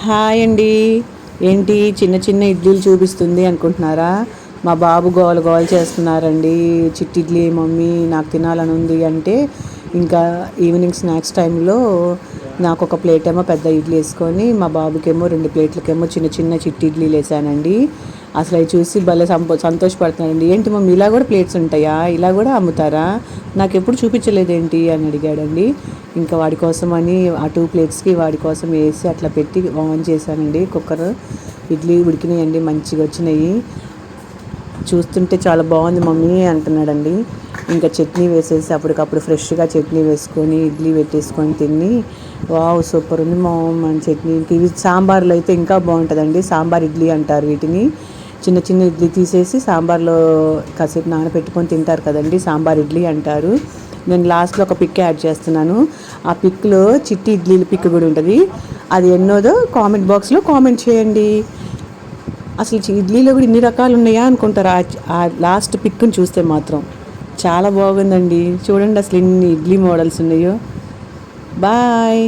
Hi అండి. ఏంటి చిన్న చిన్న ఇడ్లీలు చూపిస్తుంది అనుకుంటున్నారా? మా బాబు గోల గోల చేస్తున్నారండి. చిట్టి ఇడ్లీ మమ్మీ నాకు తినాలని ఉంది అంటే ఇంకా ఈవినింగ్ స్నాక్స్ టైంలో నాకు ఒక ప్లేట్ ఏమో పెద్ద ఇడ్లీ వేసుకొని మా బాబుకేమో 2 ప్లేట్లకేమో చిన్న చిన్న చిట్టి ఇడ్లీలు వేసానండి. అసలు అవి చూసి భలే సంతోషపడుతున్నాడండి. ఏంటి మమ్మీ ఇలా కూడా ప్లేట్స్ ఉంటాయా, ఇలా కూడా అమ్ముతారా, నాకు ఎప్పుడు చూపించలేదేంటి అని అడిగాడండి. ఇంకా వాడి కోసం అని ఆ 2 ప్లేట్స్కి వాడి కోసం వేసి అట్లా పెట్టి ఆన్ చేశానండి కుక్కర్. ఇడ్లీ ఉడికినాయండి, మంచిగా వచ్చినాయి. చూస్తుంటే చాలా బాగుంది మమ్మీ అంటున్నాడండి. ఇంకా చట్నీ వేసేసి అప్పటికప్పుడు ఫ్రెష్గా చట్నీ వేసుకొని ఇడ్లీ పెట్టేసుకొని తిని వావ్ సూపర్ ఉంది మామ్ అని చట్నీ. ఇవి సాంబార్లో అయితే ఇంకా బాగుంటుందండి. సాంబార్ ఇడ్లీ అంటారు వీటిని. చిన్న చిన్న ఇడ్లీ తీసేసి సాంబార్లో కాసేపు నానబెట్టుకొని తింటారు కదండి, సాంబార్ ఇడ్లీ అంటారు. నేను లాస్ట్లో ఒక పిక్ యాడ్ చేస్తున్నాను. ఆ పిక్లో చిట్టి ఇడ్లీల పిక్ కూడా ఉంటుంది. అది ఎన్నోదో కామెంట్ బాక్స్లో కామెంట్ చేయండి. అసలు ఇడ్లీలో కూడా ఇన్ని రకాలు ఉన్నాయా అనుకుంటారు ఆ లాస్ట్ పిక్ని చూస్తే మాత్రం. చాలా బాగుందండి. చూడండి అసలు ఇన్ని ఇడ్లీ మోడల్స్ ఉన్నాయో. బాయ్.